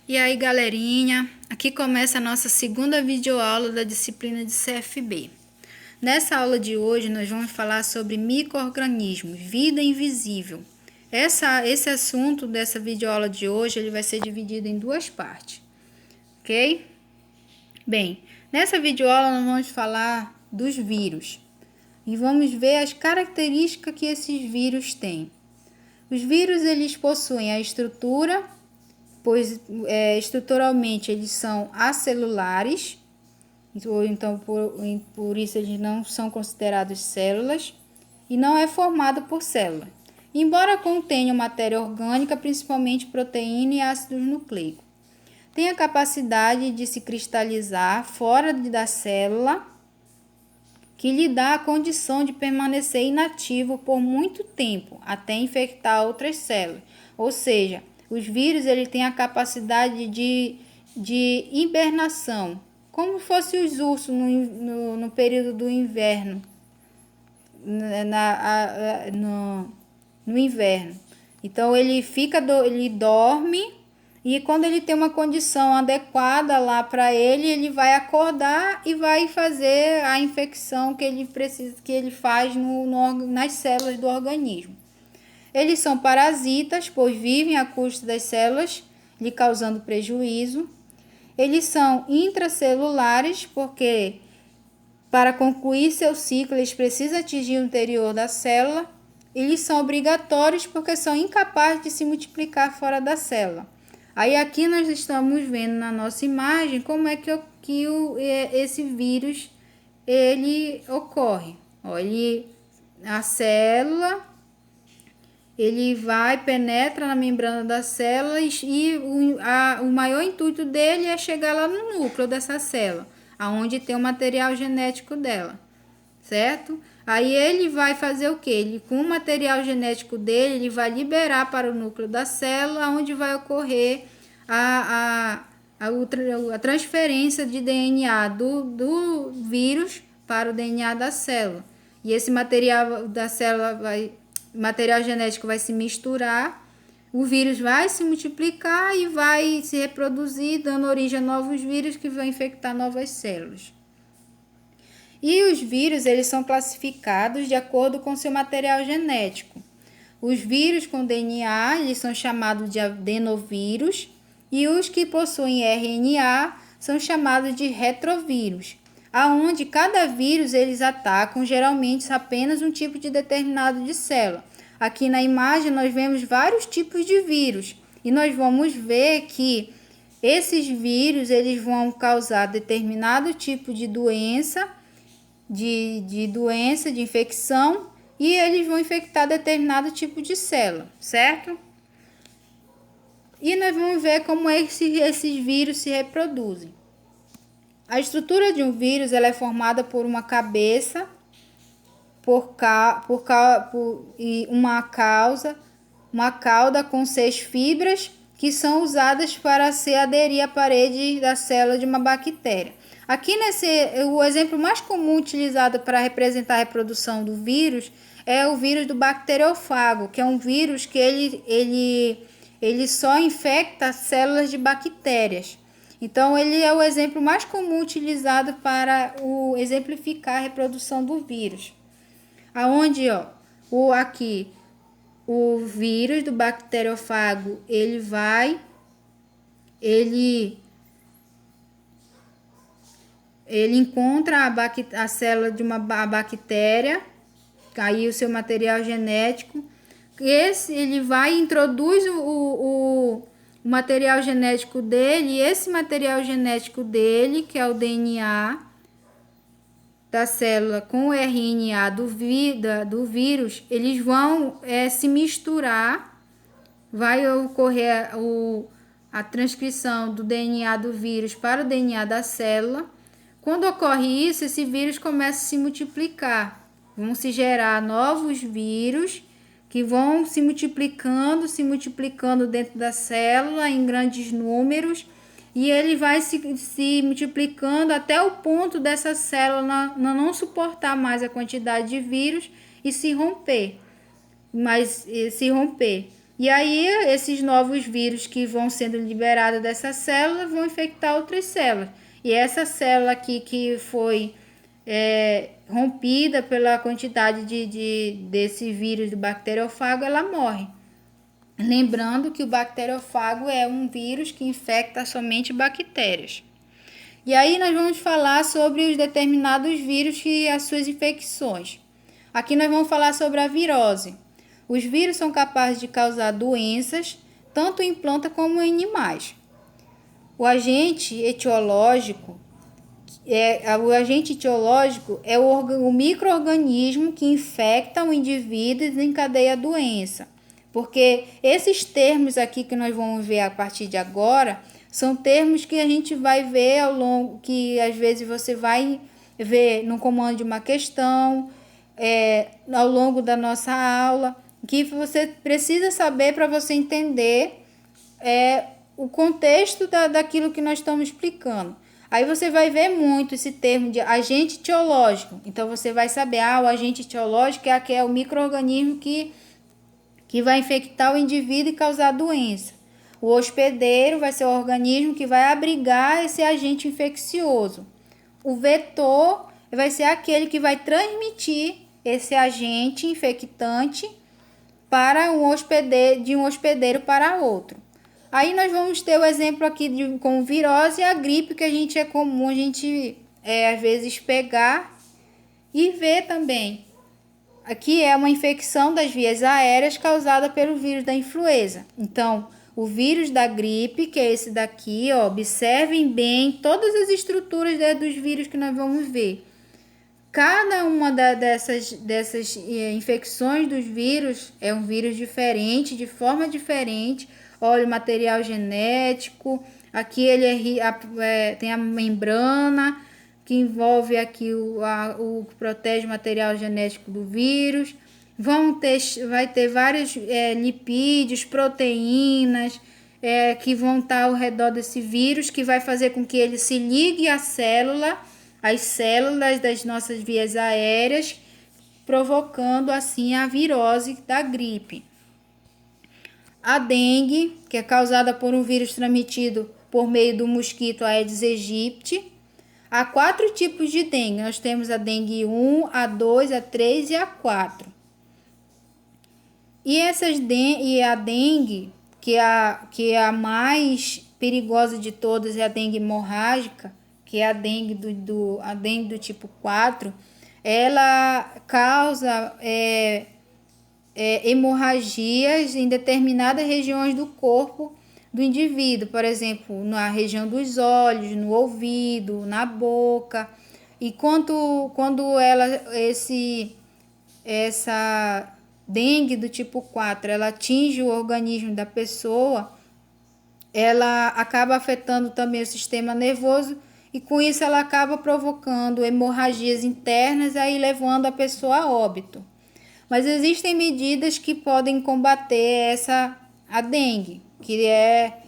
E aí, galerinha, aqui começa a nossa segunda videoaula da disciplina de CFB. Nessa aula de hoje, nós vamos falar sobre micro-organismos, vida invisível. Esse assunto dessa videoaula de hoje, ele vai ser dividido em duas partes, ok? Bem, nessa videoaula nós vamos falar dos vírus e vamos ver as características que esses vírus têm. Os vírus, eles possuem a estrutura, pois estruturalmente eles são acelulares, ou então por isso eles não são considerados células, e não é formado por célula, embora contenham matéria orgânica, principalmente proteína e ácidos nucleicos. Tem a capacidade de se cristalizar fora da célula, que lhe dá a condição de permanecer inativo por muito tempo, até infectar outras células. Ou seja, os vírus ele têm a capacidade de hibernação, como fosse os ursos no período do inverno, no inverno. Então ele dorme, e quando ele tem uma condição adequada lá para ele, ele vai acordar e vai fazer a infecção que ele precisa, que ele faz nas células do organismo. Eles são parasitas, pois vivem à custa das células, lhe causando prejuízo. Eles são intracelulares, porque para concluir seu ciclo, eles precisam atingir o interior da célula. Eles são obrigatórios, porque são incapazes de se multiplicar fora da célula. Aí aqui nós estamos vendo na nossa imagem como é que esse vírus ele ocorre. Olha, a célula, ele penetra na membrana da célula e o maior intuito dele é chegar lá no núcleo dessa célula, aonde tem o material genético dela, certo? Aí ele vai fazer o quê? Com o material genético dele, ele vai liberar para o núcleo da célula, onde vai ocorrer a transferência de DNA do vírus para o DNA da célula. E esse material da célula material genético vai se misturar, o vírus vai se multiplicar e vai se reproduzir, dando origem a novos vírus que vão infectar novas células. E os vírus, eles são classificados de acordo com seu material genético. Os vírus com DNA, eles são chamados de adenovírus, e os que possuem RNA são chamados de retrovírus, aonde cada vírus eles atacam geralmente apenas um tipo de determinado de célula. Aqui na imagem nós vemos vários tipos de vírus, e nós vamos ver que esses vírus eles vão causar determinado tipo de doença, de infecção, e eles vão infectar determinado tipo de célula, certo? E nós vamos ver como esses vírus se reproduzem. A estrutura de um vírus ela é formada por uma cabeça, e uma cauda com 6 fibras que são usadas para se aderir à parede da célula de uma bactéria. Aqui o exemplo mais comum utilizado para representar a reprodução do vírus é o vírus do bacteriófago, que é um vírus que ele só infecta células de bactérias. Então, ele é o exemplo mais comum utilizado para exemplificar a reprodução do vírus. Aonde, aqui, o vírus do bacteriófago, ele encontra a célula de uma bactéria, aí o seu material genético, ele introduz o material genético dele, e esse material genético dele, que é o DNA da célula com o RNA do vírus, eles vão se misturar, vai ocorrer a transcrição do DNA do vírus para o DNA da célula. Quando ocorre isso, esse vírus começa a se multiplicar, vão se gerar novos vírus, que vão se multiplicando dentro da célula em grandes números, e ele vai se multiplicando até o ponto dessa célula não suportar mais a quantidade de vírus e se romper. E aí, esses novos vírus que vão sendo liberados dessa célula vão infectar outras células. E essa célula aqui que foi rompida pela quantidade desse vírus do bacteriofago, ela morre. Lembrando que o bacteriofago é um vírus que infecta somente bactérias. E aí nós vamos falar sobre os determinados vírus e as suas infecções. Aqui nós vamos falar sobre a virose. Os vírus são capazes de causar doenças, tanto em planta como em animais. O agente etiológico é o micro-organismo que infecta o indivíduo e desencadeia a doença. Porque esses termos aqui que nós vamos ver a partir de agora são termos que a gente vai ver ao longo, que às vezes você vai ver no comando de uma questão, ao longo da nossa aula, que você precisa saber para você entender o contexto daquilo que nós estamos explicando. Aí você vai ver muito esse termo de agente etiológico. Então você vai saber, o agente etiológico é o micro-organismo que vai infectar o indivíduo e causar doença. O hospedeiro vai ser o organismo que vai abrigar esse agente infeccioso. O vetor vai ser aquele que vai transmitir esse agente infectante para de um hospedeiro para outro. Aí nós vamos ter o exemplo aqui com virose e a gripe, que é comum a gente às vezes pegar e ver também. Aqui é uma infecção das vias aéreas causada pelo vírus da influenza. Então, o vírus da gripe, que é esse daqui, observem bem todas as estruturas dos vírus que nós vamos ver. Cada uma dessas infecções dos vírus é um vírus diferente, de forma diferente. Olha o material genético. Aqui ele tem a membrana, que envolve aqui o que protege o material genético do vírus. Vai ter vários lipídios, proteínas, que vão estar ao redor desse vírus, que vai fazer com que ele se ligue à célula, às células das nossas vias aéreas, provocando assim a virose da gripe. A dengue, que é causada por um vírus transmitido por meio do mosquito Aedes aegypti. Há 4 tipos de dengue. Nós temos a dengue 1, a 2, a 3 e a 4. E a dengue, que é a mais perigosa de todas, é a dengue hemorrágica, que é a dengue do tipo 4, ela causa hemorragias em determinadas regiões do corpo do indivíduo, por exemplo, na região dos olhos, no ouvido, na boca. E quando essa dengue do tipo 4, ela atinge o organismo da pessoa, ela acaba afetando também o sistema nervoso e com isso ela acaba provocando hemorragias internas, aí levando a pessoa a óbito. Mas existem medidas que podem combater a dengue, que é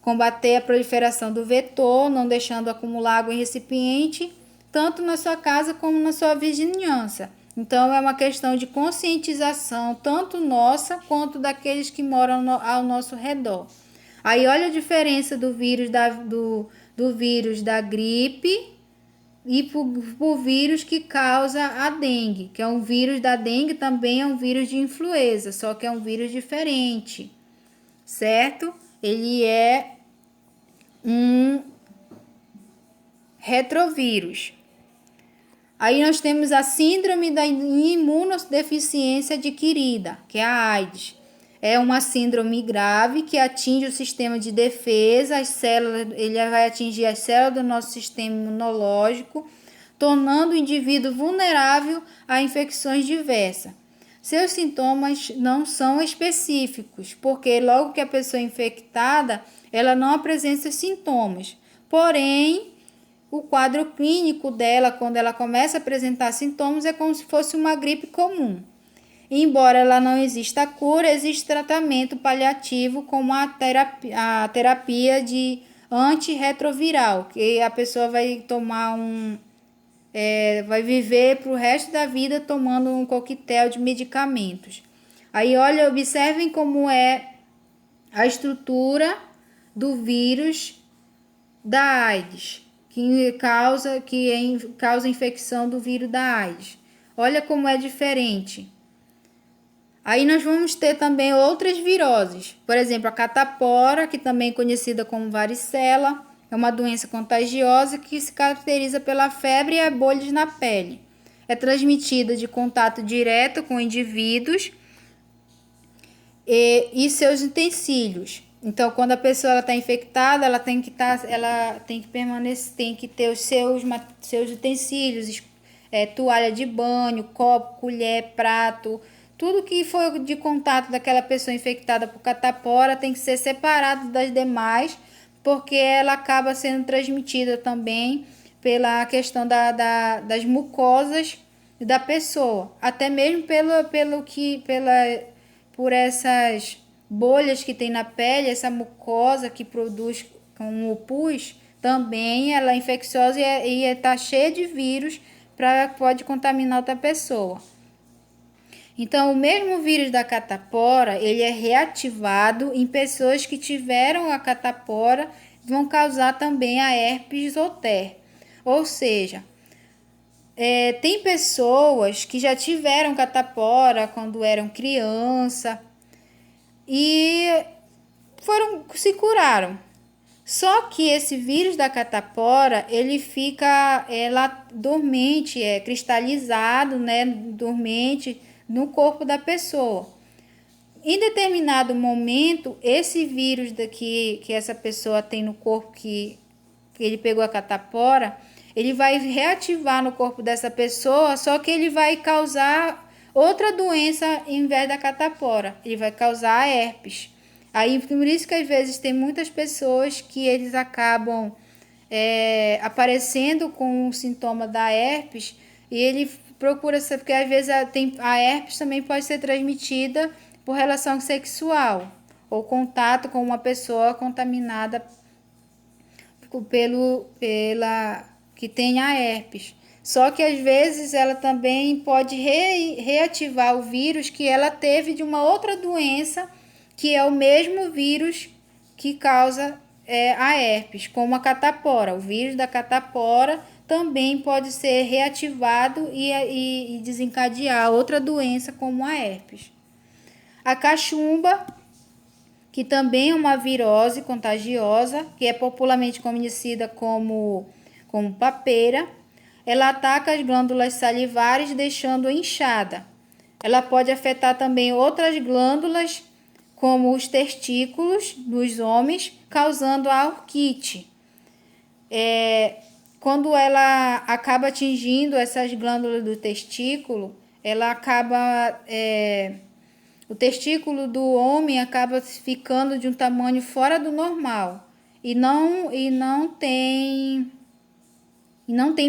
combater a proliferação do vetor, não deixando acumular água em recipiente, tanto na sua casa como na sua vizinhança. Então, é uma questão de conscientização, tanto nossa quanto daqueles que moram ao nosso redor. Aí, olha a diferença do vírus da gripe e por vírus que causa a dengue, que é um vírus da dengue, também é um vírus de influenza, só que é um vírus diferente, certo? Ele é um retrovírus. Aí nós temos a síndrome da imunodeficiência adquirida, que é a AIDS. É uma síndrome grave que atinge o sistema de defesa, ele vai atingir as células do nosso sistema imunológico, tornando o indivíduo vulnerável a infecções diversas. Seus sintomas não são específicos, porque logo que a pessoa é infectada, ela não apresenta sintomas. Porém, o quadro clínico dela, quando ela começa a apresentar sintomas, é como se fosse uma gripe comum. Embora ela não exista cura, existe tratamento paliativo como a terapia de antirretroviral, que a pessoa vai tomar vai viver para o resto da vida tomando um coquetel de medicamentos. Aí, olha, observem como é a estrutura do vírus da AIDS, que causa infecção do vírus da AIDS. Olha como é diferente. Aí nós vamos ter também outras viroses. Por exemplo, a catapora, que também é conhecida como varicela, é uma doença contagiosa que se caracteriza pela febre e bolhas na pele. É transmitida de contato direto com indivíduos e seus utensílios. Então, quando a pessoa está infectada, ela tem que permanecer, tem que ter os seus utensílios, toalha de banho, copo, colher, prato, tudo que for de contato daquela pessoa infectada por catapora tem que ser separado das demais, porque ela acaba sendo transmitida também pela questão das mucosas da pessoa, até mesmo por essas bolhas que tem na pele, essa mucosa que produz com o pus, também ela é infecciosa e está cheia de vírus, pode contaminar outra pessoa. Então, o mesmo vírus da catapora, ele é reativado em pessoas que tiveram a catapora, vão causar também a herpes zoster. Ou seja, tem pessoas que já tiveram catapora quando eram criança e se curaram. Só que esse vírus da catapora, ele fica dormente, cristalizado, né, dormente no corpo da pessoa. Em determinado momento, esse vírus que essa pessoa tem no corpo, que ele pegou a catapora, ele vai reativar no corpo dessa pessoa, só que ele vai causar outra doença em vez da catapora. Ele vai causar a herpes. Aí, por isso que às vezes tem muitas pessoas que eles acabam aparecendo com o sintoma da herpes e ele procura saber, porque às vezes a herpes também pode ser transmitida por relação sexual ou contato com uma pessoa contaminada que tem a herpes. Só que às vezes ela também pode reativar o vírus que ela teve de uma outra doença, que é o mesmo vírus que causa a herpes, como a catapora. O vírus da catapora também pode ser reativado e desencadear outra doença como a herpes. A cachumba, que também é uma virose contagiosa, que é popularmente conhecida como papeira, ela ataca as glândulas salivares, deixando inchada. Ela pode afetar também outras glândulas, como os testículos dos homens, causando a orquite. Quando ela acaba atingindo essas glândulas do testículo, o testículo do homem acaba ficando de um tamanho fora do normal e não tem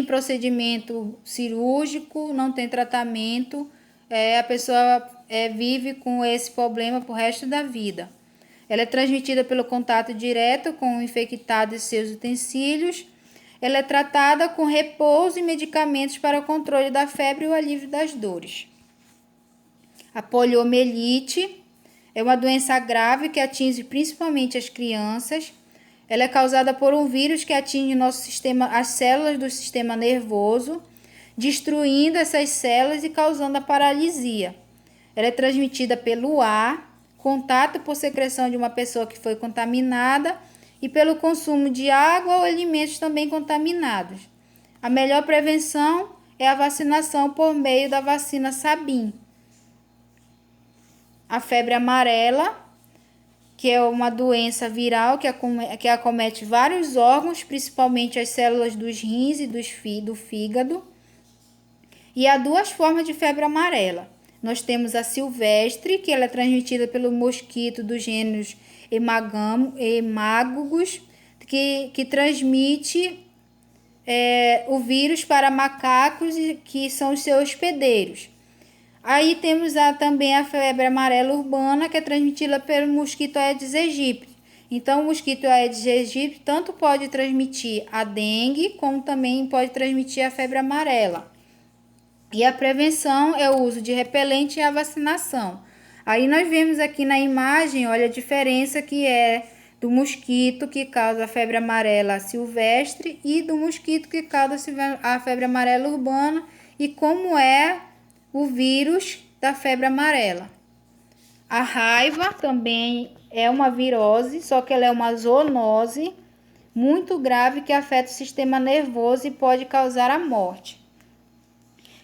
procedimento cirúrgico, não tem tratamento. A pessoa vive com esse problema pro resto da vida. Ela é transmitida pelo contato direto com o infectado e seus utensílios. Ela é tratada com repouso e medicamentos para o controle da febre e o alívio das dores. A poliomielite é uma doença grave que atinge principalmente as crianças. Ela é causada por um vírus que atinge as células do sistema nervoso, destruindo essas células e causando a paralisia. Ela é transmitida pelo ar, contato por secreção de uma pessoa que foi contaminada e pelo consumo de água ou alimentos também contaminados. A melhor prevenção é a vacinação por meio da vacina Sabin. A febre amarela, que é uma doença viral que acomete vários órgãos, principalmente as células dos rins e do fígado. E há duas formas de febre amarela. Nós temos a silvestre, que ela é transmitida pelo mosquito dos gêneros Haemococcus, que transmite o vírus para macacos, que são os seus hospedeiros. Aí temos também a febre amarela urbana, que é transmitida pelo mosquito Aedes aegypti. Então, o mosquito Aedes aegypti tanto pode transmitir a dengue, como também pode transmitir a febre amarela. E a prevenção é o uso de repelente e a vacinação. Aí nós vemos aqui na imagem, olha a diferença que é do mosquito que causa a febre amarela silvestre e do mosquito que causa a febre amarela urbana e como é o vírus da febre amarela. A raiva também é uma virose, só que ela é uma zoonose muito grave que afeta o sistema nervoso e pode causar a morte.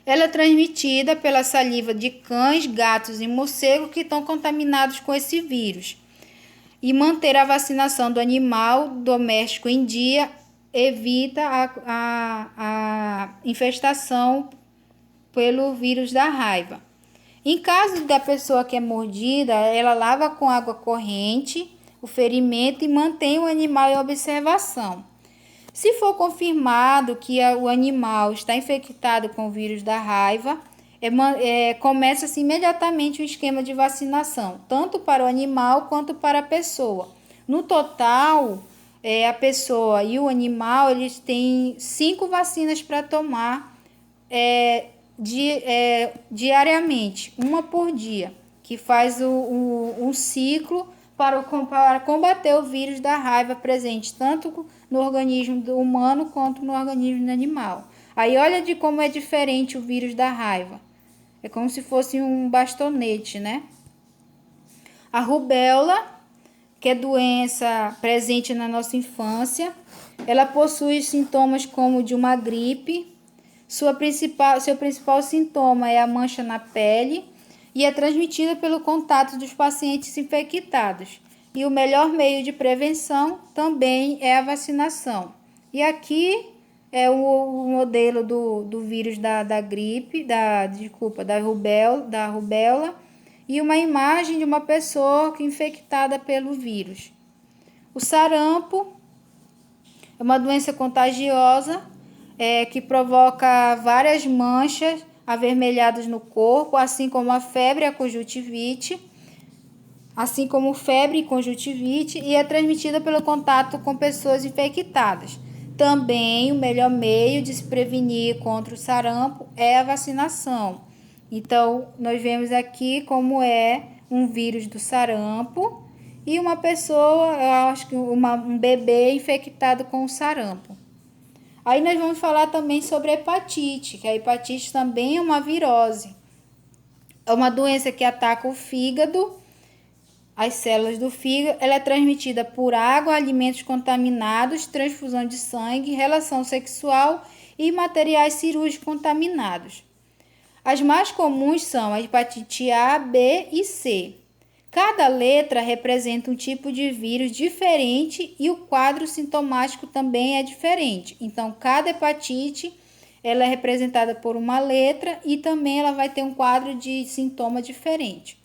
Ela é transmitida pela saliva de cães, gatos e morcegos que estão contaminados com esse vírus. E manter a vacinação do animal doméstico em dia evita a infestação pelo vírus da raiva. Em caso da pessoa que é mordida, ela lava com água corrente o ferimento e mantém o animal em observação. Se for confirmado que o animal está infectado com o vírus da raiva, começa-se imediatamente um esquema de vacinação, tanto para o animal quanto para a pessoa. No total, a pessoa e o animal eles têm 5 vacinas para tomar diariamente, uma por dia, que faz um ciclo para combater o vírus da raiva presente tanto no organismo do humano quanto no organismo do animal. Aí olha de como é diferente o vírus da raiva. É como se fosse um bastonete, né? A rubéola, que é doença presente na nossa infância, ela possui sintomas como de uma gripe. Seu principal sintoma é a mancha na pele e é transmitida pelo contato dos pacientes infectados. E o melhor meio de prevenção também é a vacinação. E aqui é o modelo do vírus da gripe, da rubéola, e uma imagem de uma pessoa infectada pelo vírus. O sarampo é uma doença contagiosa que provoca várias manchas avermelhadas no corpo, assim como a febre e a conjuntivite, e é transmitida pelo contato com pessoas infectadas. Também o melhor meio de se prevenir contra o sarampo é a vacinação. Então, nós vemos aqui como é um vírus do sarampo e uma pessoa, eu acho que um bebê infectado com o sarampo. Aí nós vamos falar também sobre a hepatite, que a hepatite também é uma virose. É uma doença que ataca o fígado, as células do fígado. Ela é transmitida por água, alimentos contaminados, transfusão de sangue, relação sexual e materiais cirúrgicos contaminados. As mais comuns são a hepatite A, B e C. Cada letra representa um tipo de vírus diferente e o quadro sintomático também é diferente. Então, cada hepatite ela é representada por uma letra e também ela vai ter um quadro de sintoma diferente.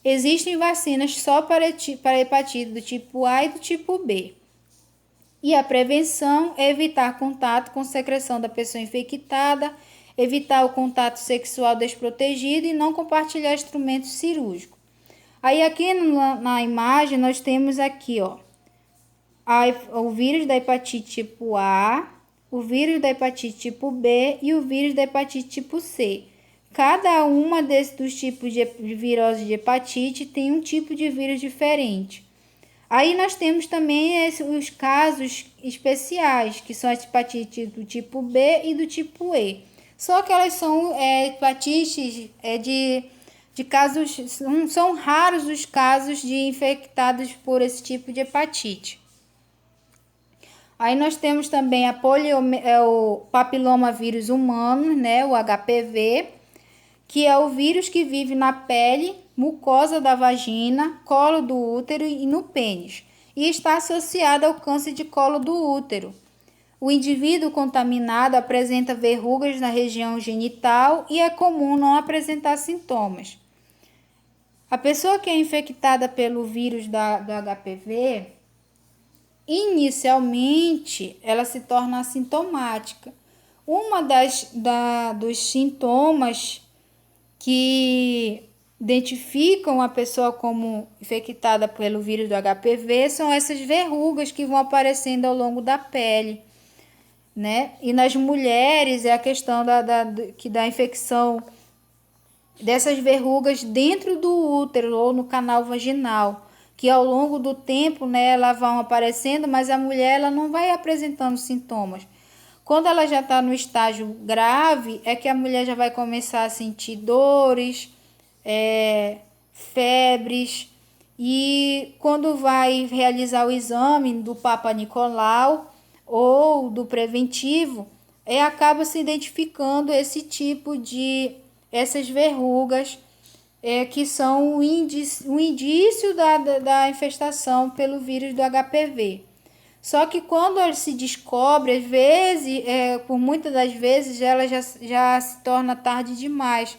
Existem vacinas só para hepatite do tipo A e do tipo B. E a prevenção é evitar contato com secreção da pessoa infectada, evitar o contato sexual desprotegido e não compartilhar instrumentos cirúrgicos. Aí aqui na imagem nós temos aqui, o vírus da hepatite tipo A, o vírus da hepatite tipo B e o vírus da hepatite tipo C. Cada uma dos tipos de virose de hepatite tem um tipo de vírus diferente. Aí nós temos também os casos especiais, que são as hepatites do tipo B e do tipo E. Só que elas são hepatites de casos, são raros os casos de infectados por esse tipo de hepatite. Aí nós temos também o papilomavírus humano, né, o HPV, que é o vírus que vive na pele, mucosa da vagina, colo do útero e no pênis, e está associado ao câncer de colo do útero. O indivíduo contaminado apresenta verrugas na região genital e é comum não apresentar sintomas. A pessoa que é infectada pelo vírus do HPV, inicialmente ela se torna assintomática. Uma dos sintomas que identificam a pessoa como infectada pelo vírus do HPV são essas verrugas que vão aparecendo ao longo da pele, né? E nas mulheres é a questão da infecção dessas verrugas dentro do útero ou no canal vaginal, que ao longo do tempo, né, elas vão aparecendo, mas a mulher ela não vai apresentando sintomas. Quando ela já está no estágio grave, é que a mulher já vai começar a sentir dores, febres, e quando vai realizar o exame do Papa Nicolau ou do preventivo, acaba se identificando esse tipo de essas verrugas, que são um indício da infestação pelo vírus do HPV. Só que quando se descobre, às vezes, por muitas das vezes, ela já se torna tarde demais.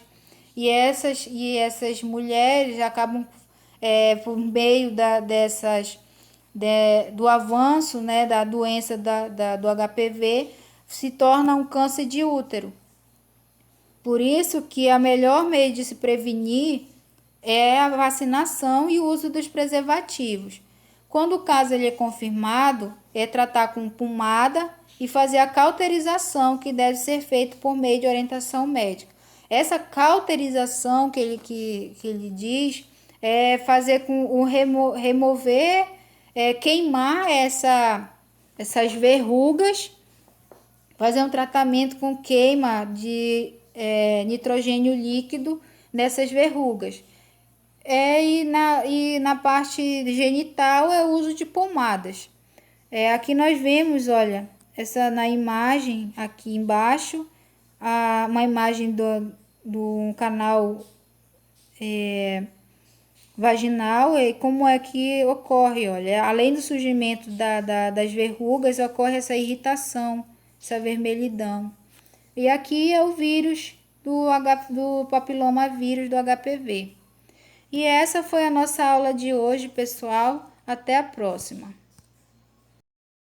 E essas mulheres acabam, por meio do avanço, né, da doença do HPV, se torna um câncer de útero. Por isso que a melhor meio de se prevenir é a vacinação e o uso dos preservativos. Quando o caso ele é confirmado, é tratar com pomada e fazer a cauterização, que deve ser feito por meio de orientação médica. Essa cauterização que ele diz é fazer com o remover, queimar essas verrugas, fazer um tratamento com queima de nitrogênio líquido nessas verrugas. E na parte genital é o uso de pomadas. Aqui nós vemos, olha, na imagem aqui embaixo, uma imagem do canal vaginal, e como é que ocorre, olha, além do surgimento das verrugas, ocorre essa irritação, essa vermelhidão. E aqui é o vírus do papiloma vírus do HPV. E essa foi a nossa aula de hoje, pessoal. Até a próxima.